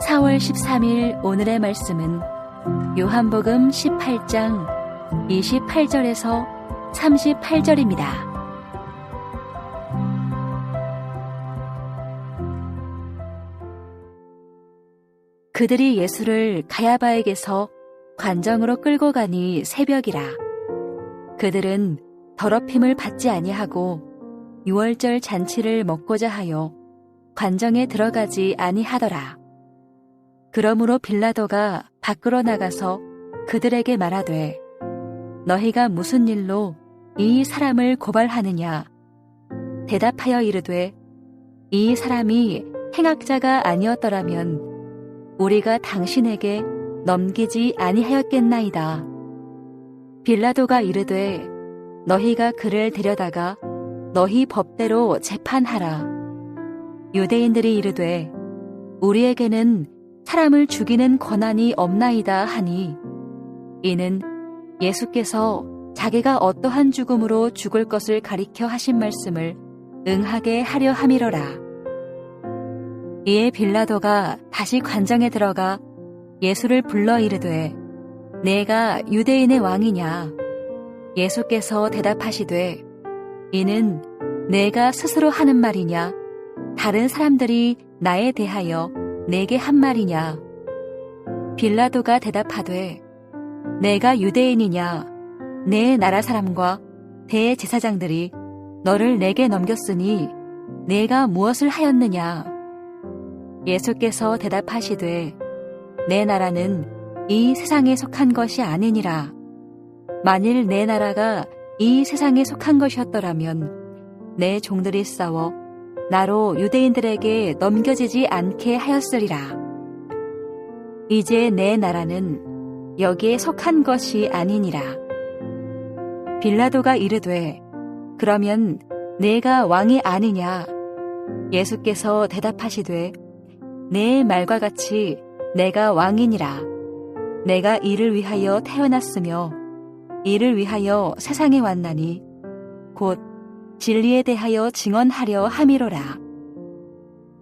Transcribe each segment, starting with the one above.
4월 13일 오늘의 말씀은 요한복음 18장 28절에서 38절입니다. 그들이 예수를 가야바에게서 관정으로 끌고 가니 새벽이라. 그들은 더럽힘을 받지 아니하고 유월절 잔치를 먹고자 하여 관정에 들어가지 아니하더라. 그러므로 빌라도가 밖으로 나가서 그들에게 말하되 너희가 무슨 일로 이 사람을 고발하느냐? 대답하여 이르되 이 사람이 행악자가 아니었더라면 우리가 당신에게 넘기지 아니하였겠나이다. 빌라도가 이르되 너희가 그를 데려다가 너희 법대로 재판하라. 유대인들이 이르되 우리에게는 사람을 죽이는 권한이 없나이다 하니 이는 예수께서 자기가 어떠한 죽음으로 죽을 것을 가리켜 하신 말씀을 응하게 하려 함이로라. 이에 빌라도가 다시 관정에 들어가 예수를 불러 이르되 내가 유대인의 왕이냐? 예수께서 대답하시되 이는 내가 스스로 하는 말이냐? 다른 사람들이 나에 대하여 내게 한 말이냐? 빌라도가 대답하되 내가 유대인이냐? 내 나라 사람과 대제사장들이 너를 내게 넘겼으니 내가 무엇을 하였느냐? 예수께서 대답하시되 내 나라는 이 세상에 속한 것이 아니니라. 만일 내 나라가 이 세상에 속한 것이었더라면 내 종들이 싸워 나로 유대인들에게 넘겨지지 않게 하였으리라. 이제 내 나라는 여기에 속한 것이 아니니라. 빌라도가 이르되 그러면 내가 왕이 아니냐? 예수께서 대답하시되 내 말과 같이 내가 왕이니라. 내가 이를 위하여 태어났으며 이를 위하여 세상에 왔나니 곧 진리에 대하여 증언하려 함이로라.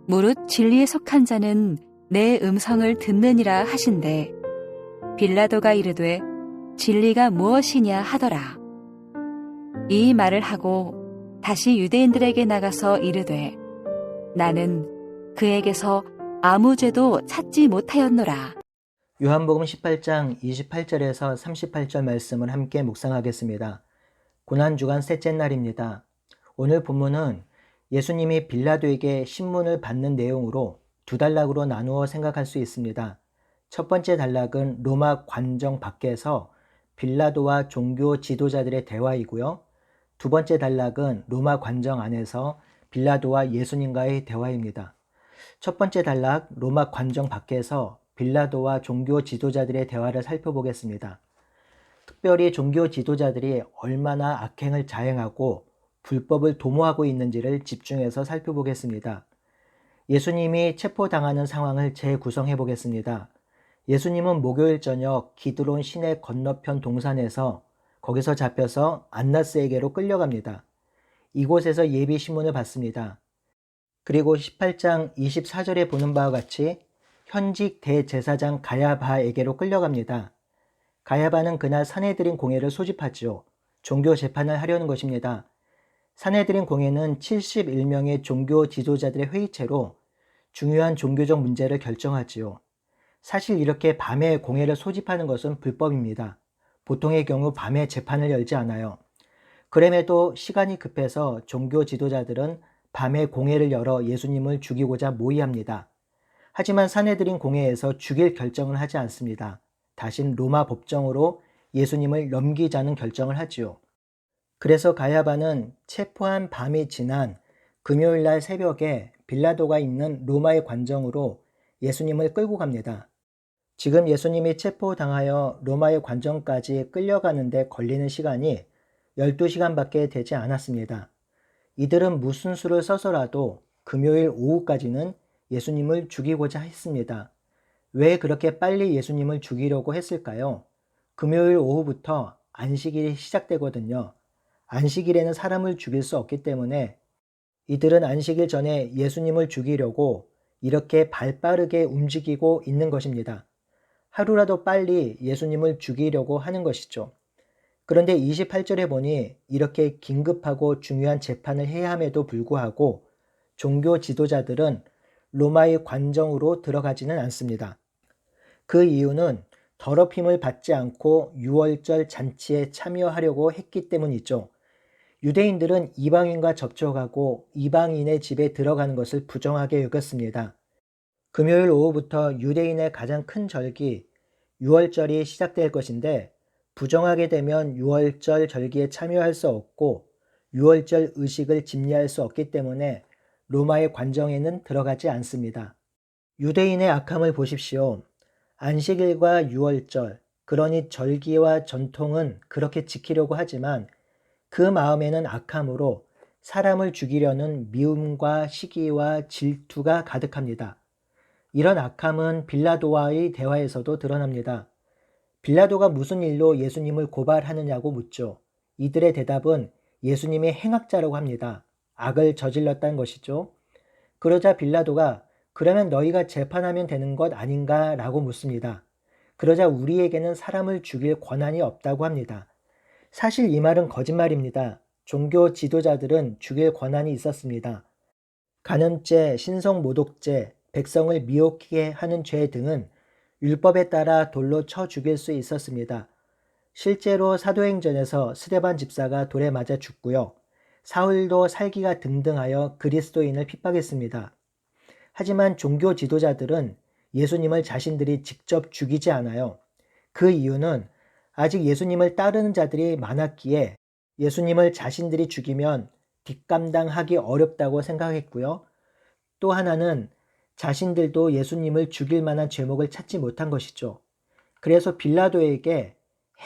무릇 진리에 속한 자는 내 음성을 듣느니라 하신대 빌라도가 이르되 진리가 무엇이냐 하더라. 이 말을 하고 다시 유대인들에게 나가서 이르되 나는 그에게서 아무 죄도 찾지 못하였노라. 요한복음 18장 28절에서 38절 말씀을 함께 묵상하겠습니다. 고난주간 셋째 날입니다. 오늘 본문은 예수님이 빌라도에게 신문을 받는 내용으로 두 단락으로 나누어 생각할 수 있습니다. 첫 번째 단락은 로마 관정 밖에서 빌라도와 종교 지도자들의 대화이고요. 두 번째 단락은 로마 관정 안에서 빌라도와 예수님과의 대화입니다. 첫 번째 단락 로마 관정 밖에서 빌라도와 종교 지도자들의 대화를 살펴보겠습니다. 특별히 종교 지도자들이 얼마나 악행을 자행하고 불법을 도모하고 있는지를 집중해서 살펴보겠습니다. 예수님이 체포당하는 상황을 재구성해 보겠습니다. 예수님은 목요일 저녁 기드론 시내 건너편 동산에서 거기서 잡혀서 안나스에게로 끌려갑니다. 이곳에서 예비 신문을 받습니다. 그리고 18장 24절에 보는 바와 같이 현직 대제사장 가야바에게로 끌려갑니다. 가야바는 그날 산헤드린 공회를 소집하죠. 종교 재판을 하려는 것입니다. 산헤드린 공회는 71명의 종교 지도자들의 회의체로 중요한 종교적 문제를 결정하지요. 사실 이렇게 밤에 공회를 소집하는 것은 불법입니다. 보통의 경우 밤에 재판을 열지 않아요. 그럼에도 시간이 급해서 종교 지도자들은 밤에 공회를 열어 예수님을 죽이고자 모의합니다. 하지만 산헤드린 공회에서 죽일 결정을 하지 않습니다. 다신 로마 법정으로 예수님을 넘기자는 결정을 하지요. 그래서 가야바는 체포한 밤이 지난 금요일날 새벽에 빌라도가 있는 로마의 관정으로 예수님을 끌고 갑니다. 지금 예수님이 체포당하여 로마의 관정까지 끌려가는데 걸리는 시간이 12시간밖에 되지 않았습니다. 이들은 무슨 수를 써서라도 금요일 오후까지는 예수님을 죽이고자 했습니다. 왜 그렇게 빨리 예수님을 죽이려고 했을까요? 금요일 오후부터 안식일이 시작되거든요. 안식일에는 사람을 죽일 수 없기 때문에 이들은 안식일 전에 예수님을 죽이려고 이렇게 발빠르게 움직이고 있는 것입니다. 하루라도 빨리 예수님을 죽이려고 하는 것이죠. 그런데 28절에 보니 이렇게 긴급하고 중요한 재판을 해야 함에도 불구하고 종교 지도자들은 로마의 관정으로 들어가지는 않습니다. 그 이유는 더럽힘을 받지 않고 유월절 잔치에 참여하려고 했기 때문이죠. 유대인들은 이방인과 접촉하고 이방인의 집에 들어가는 것을 부정하게 여겼습니다. 금요일 오후부터 유대인의 가장 큰 절기 유월절이 시작될 것인데 부정하게 되면 유월절 절기에 참여할 수 없고 유월절 의식을 집례할 수 없기 때문에 로마의 관정에는 들어가지 않습니다. 유대인의 악함을 보십시오. 안식일과 유월절, 그러니 절기와 전통은 그렇게 지키려고 하지만 그 마음에는 악함으로 사람을 죽이려는 미움과 시기와 질투가 가득합니다. 이런 악함은 빌라도와의 대화에서도 드러납니다. 빌라도가 무슨 일로 예수님을 고발하느냐고 묻죠. 이들의 대답은 예수님이 행악자라고 합니다. 악을 저질렀다는 것이죠. 그러자 빌라도가 그러면 너희가 재판하면 되는 것 아닌가 라고 묻습니다. 그러자 우리에게는 사람을 죽일 권한이 없다고 합니다. 사실 이 말은 거짓말입니다. 종교 지도자들은 죽일 권한이 있었습니다. 간음죄, 신성모독죄, 백성을 미혹게 하는 죄 등은 율법에 따라 돌로 쳐 죽일 수 있었습니다. 실제로 사도행전에서 스데반 집사가 돌에 맞아 죽고요. 사울도 살기가 등등하여 그리스도인을 핍박했습니다. 하지만 종교 지도자들은 예수님을 자신들이 직접 죽이지 않아요. 그 이유는 아직 예수님을 따르는 자들이 많았기에 예수님을 자신들이 죽이면 뒷감당하기 어렵다고 생각했고요. 또 하나는 자신들도 예수님을 죽일 만한 죄목을 찾지 못한 것이죠. 그래서 빌라도에게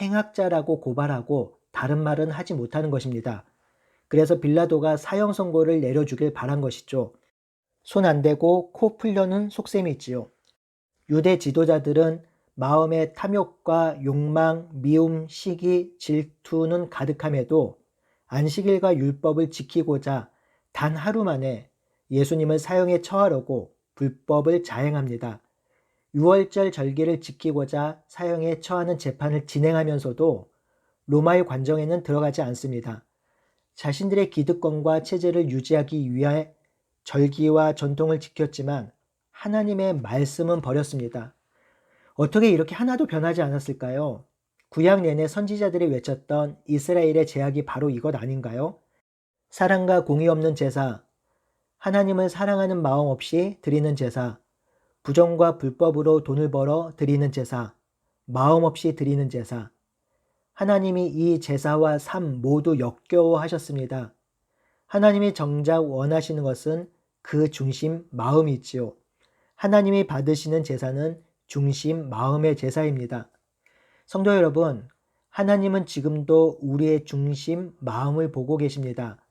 행악자라고 고발하고 다른 말은 하지 못하는 것입니다. 그래서 빌라도가 사형 선고를 내려주길 바란 것이죠. 손 안 대고 코 풀려는 속셈이 있지요. 유대 지도자들은 마음의 탐욕과 욕망, 미움, 시기, 질투는 가득함에도 안식일과 율법을 지키고자 단 하루 만에 예수님을 사형에 처하려고 불법을 자행합니다. 유월절 절기를 지키고자 사형에 처하는 재판을 진행하면서도 로마의 관정에는 들어가지 않습니다. 자신들의 기득권과 체제를 유지하기 위해 절기와 전통을 지켰지만 하나님의 말씀은 버렸습니다. 어떻게 이렇게 하나도 변하지 않았을까요? 구약 내내 선지자들이 외쳤던 이스라엘의 제약이 바로 이것 아닌가요? 사랑과 공의 없는 제사, 하나님을 사랑하는 마음 없이 드리는 제사, 부정과 불법으로 돈을 벌어 드리는 제사, 마음 없이 드리는 제사. 하나님이 이 제사와 삶 모두 역겨워하셨습니다. 하나님이 정작 원하시는 것은 그 중심 마음이지요. 하나님이 받으시는 제사는 중심 마음의 제사입니다. 성도 여러분, 하나님은 지금도 우리의 중심 마음을 보고 계십니다.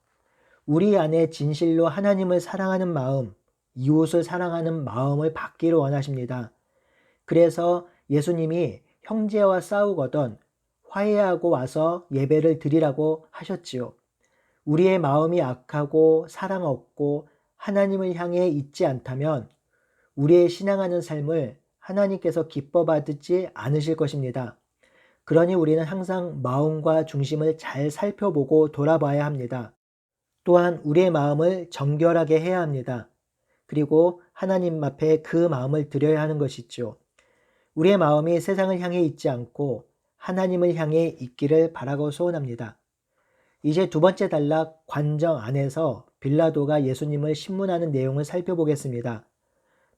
우리 안에 진실로 하나님을 사랑하는 마음, 이웃을 사랑하는 마음을 받기를 원하십니다. 그래서 예수님이 형제와 싸우거든 화해하고 와서 예배를 드리라고 하셨지요. 우리의 마음이 악하고 사랑 없고 하나님을 향해 있지 않다면 우리의 신앙하는 삶을 하나님께서 기뻐 받지 않으실 것입니다. 그러니 우리는 항상 마음과 중심을 잘 살펴보고 돌아봐야 합니다. 또한 우리의 마음을 정결하게 해야 합니다. 그리고 하나님 앞에 그 마음을 드려야 하는 것이죠. 우리의 마음이 세상을 향해 있지 않고 하나님을 향해 있기를 바라고 소원합니다. 이제 두 번째 단락 관정 안에서 빌라도가 예수님을 신문하는 내용을 살펴보겠습니다.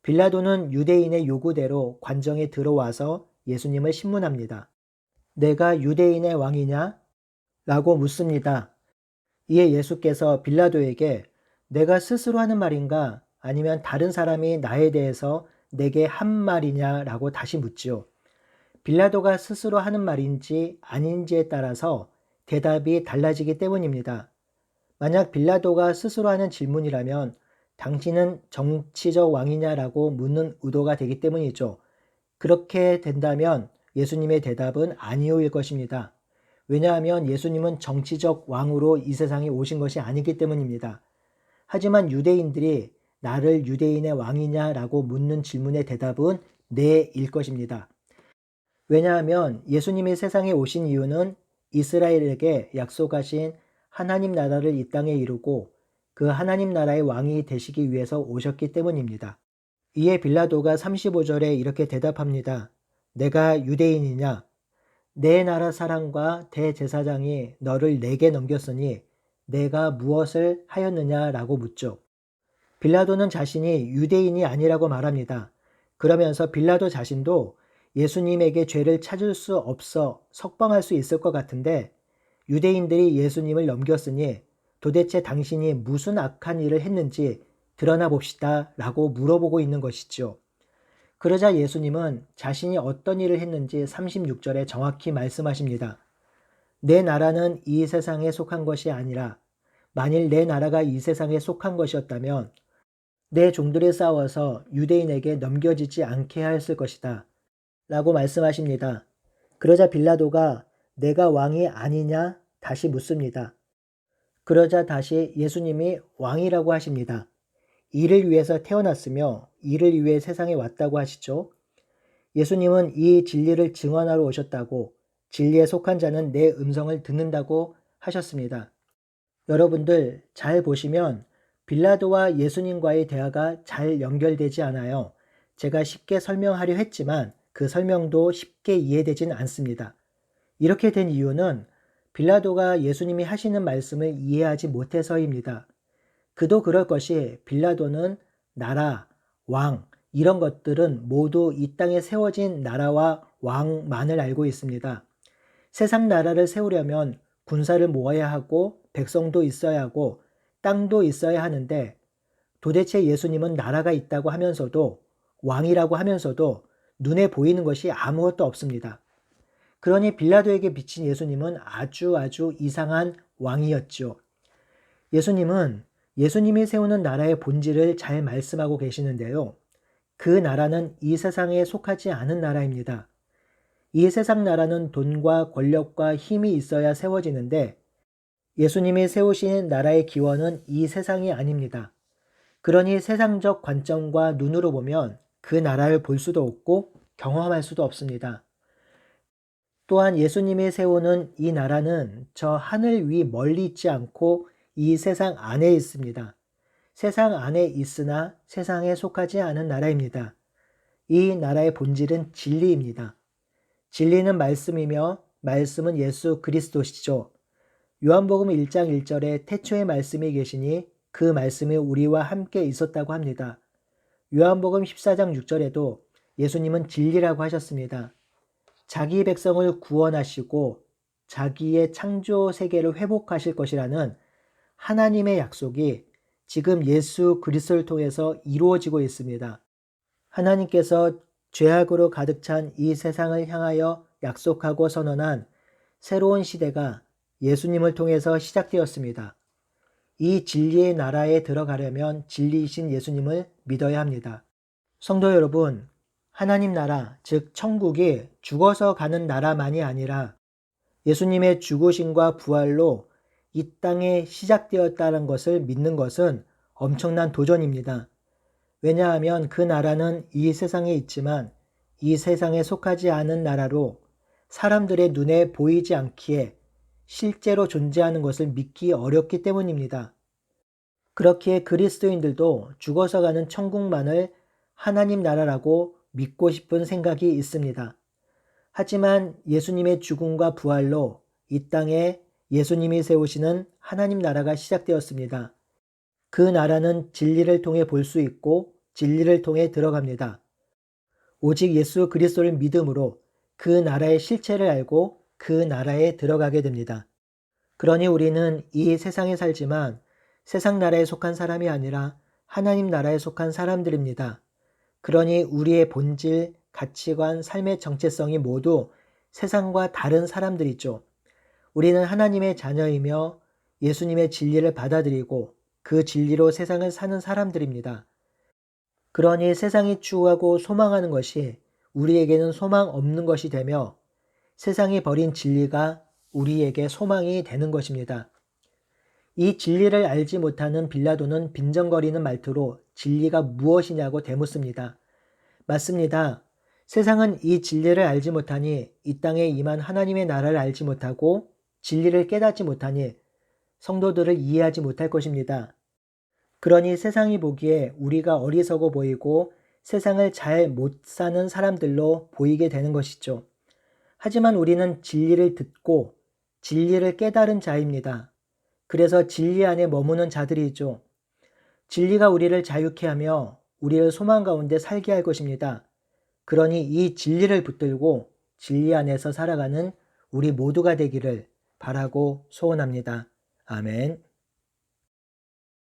빌라도는 유대인의 요구대로 관정에 들어와서 예수님을 신문합니다. 내가 유대인의 왕이냐? 라고 묻습니다. 이에 예수께서 빌라도에게 내가 스스로 하는 말인가 아니면 다른 사람이 나에 대해서 내게 한 말이냐 라고 다시 묻지요. 빌라도가 스스로 하는 말인지 아닌지에 따라서 대답이 달라지기 때문입니다. 만약 빌라도가 스스로 하는 질문이라면 당신은 정치적 왕이냐라고 묻는 의도가 되기 때문이죠. 그렇게 된다면 예수님의 대답은 아니오일 것입니다. 왜냐하면 예수님은 정치적 왕으로 이 세상에 오신 것이 아니기 때문입니다. 하지만 유대인들이 나를 유대인의 왕이냐라고 묻는 질문의 대답은 네일 것입니다. 왜냐하면 예수님이 세상에 오신 이유는 이스라엘에게 약속하신 하나님 나라를 이 땅에 이루고 그 하나님 나라의 왕이 되시기 위해서 오셨기 때문입니다. 이에 빌라도가 35절에 이렇게 대답합니다. 내가 유대인이냐? 내 나라 사람과 대제사장이 너를 내게 넘겼으니 내가 무엇을 하였느냐라고 묻죠. 빌라도는 자신이 유대인이 아니라고 말합니다. 그러면서 빌라도 자신도 예수님에게 죄를 찾을 수 없어 석방할 수 있을 것 같은데 유대인들이 예수님을 넘겼으니 도대체 당신이 무슨 악한 일을 했는지 드러나 봅시다 라고 물어보고 있는 것이죠. 그러자 예수님은 자신이 어떤 일을 했는지 36절에 정확히 말씀하십니다. 내 나라는 이 세상에 속한 것이 아니라 만일 내 나라가 이 세상에 속한 것이었다면 내 종들이 싸워서 유대인에게 넘겨지지 않게 하였을 것이다 라고 말씀하십니다. 그러자 빌라도가 내가 왕이 아니냐 다시 묻습니다. 그러자 다시 예수님이 왕이라고 하십니다. 이를 위해서 태어났으며 이를 위해 세상에 왔다고 하시죠. 예수님은 이 진리를 증언하러 오셨다고 진리에 속한 자는 내 음성을 듣는다고 하셨습니다. 여러분들 잘 보시면 빌라도와 예수님과의 대화가 잘 연결되지 않아요. 제가 쉽게 설명하려 했지만 그 설명도 쉽게 이해되진 않습니다. 이렇게 된 이유는 빌라도가 예수님이 하시는 말씀을 이해하지 못해서입니다. 그도 그럴 것이 빌라도는 나라, 왕 이런 것들은 모두 이 땅에 세워진 나라와 왕만을 알고 있습니다. 세상 나라를 세우려면 군사를 모아야 하고 백성도 있어야 하고 땅도 있어야 하는데 도대체 예수님은 나라가 있다고 하면서도 왕이라고 하면서도 눈에 보이는 것이 아무것도 없습니다. 그러니 빌라도에게 비친 예수님은 아주 이상한 왕이었죠. 예수님은 예수님이 세우는 나라의 본질을 잘 말씀하고 계시는데요. 그 나라는 이 세상에 속하지 않은 나라입니다. 이 세상 나라는 돈과 권력과 힘이 있어야 세워지는데 예수님이 세우신 나라의 기원은 이 세상이 아닙니다. 그러니 세상적 관점과 눈으로 보면 그 나라를 볼 수도 없고 경험할 수도 없습니다. 또한 예수님이 세우는 이 나라는 저 하늘 위 멀리 있지 않고 이 세상 안에 있습니다. 세상 안에 있으나 세상에 속하지 않은 나라입니다. 이 나라의 본질은 진리입니다. 진리는 말씀이며 말씀은 예수 그리스도시죠. 요한복음 1장 1절에 태초에 말씀이 계시니 그 말씀이 우리와 함께 있었다고 합니다. 요한복음 14장 6절에도 예수님은 진리라고 하셨습니다. 자기 백성을 구원하시고 자기의 창조 세계를 회복하실 것이라는 하나님의 약속이 지금 예수 그리스도를 통해서 이루어지고 있습니다. 하나님께서 죄악으로 가득 찬 이 세상을 향하여 약속하고 선언한 새로운 시대가 예수님을 통해서 시작되었습니다. 이 진리의 나라에 들어가려면 진리이신 예수님을 믿어야 합니다. 성도 여러분, 하나님 나라, 즉 천국이 죽어서 가는 나라만이 아니라 예수님의 죽으심과 부활로 이 땅에 시작되었다는 것을 믿는 것은 엄청난 도전입니다. 왜냐하면 그 나라는 이 세상에 있지만 이 세상에 속하지 않은 나라로 사람들의 눈에 보이지 않기에 실제로 존재하는 것을 믿기 어렵기 때문입니다. 그렇기에 그리스도인들도 죽어서 가는 천국만을 하나님 나라라고 믿고 싶은 생각이 있습니다. 하지만 예수님의 죽음과 부활로 이 땅에 예수님이 세우시는 하나님 나라가 시작되었습니다. 그 나라는 진리를 통해 볼 수 있고 진리를 통해 들어갑니다. 오직 예수 그리스도를 믿음으로 그 나라의 실체를 알고 그 나라에 들어가게 됩니다. 그러니 우리는 이 세상에 살지만 세상 나라에 속한 사람이 아니라 하나님 나라에 속한 사람들입니다. 그러니 우리의 본질, 가치관, 삶의 정체성이 모두 세상과 다른 사람들이죠. 우리는 하나님의 자녀이며 예수님의 진리를 받아들이고 그 진리로 세상을 사는 사람들입니다. 그러니 세상이 추구하고 소망하는 것이 우리에게는 소망 없는 것이 되며 세상이 버린 진리가 우리에게 소망이 되는 것입니다. 이 진리를 알지 못하는 빌라도는 빈정거리는 말투로 진리가 무엇이냐고 되묻습니다. 맞습니다. 세상은 이 진리를 알지 못하니 이 땅에 임한 하나님의 나라를 알지 못하고 진리를 깨닫지 못하니 성도들을 이해하지 못할 것입니다. 그러니 세상이 보기에 우리가 어리석어 보이고 세상을 잘 못 사는 사람들로 보이게 되는 것이죠. 하지만 우리는 진리를 듣고 진리를 깨달은 자입니다. 그래서 진리 안에 머무는 자들이죠. 진리가 우리를 자유케 하며 우리를 소망 가운데 살게 할 것입니다. 그러니 이 진리를 붙들고 진리 안에서 살아가는 우리 모두가 되기를 바라고 소원합니다. 아멘.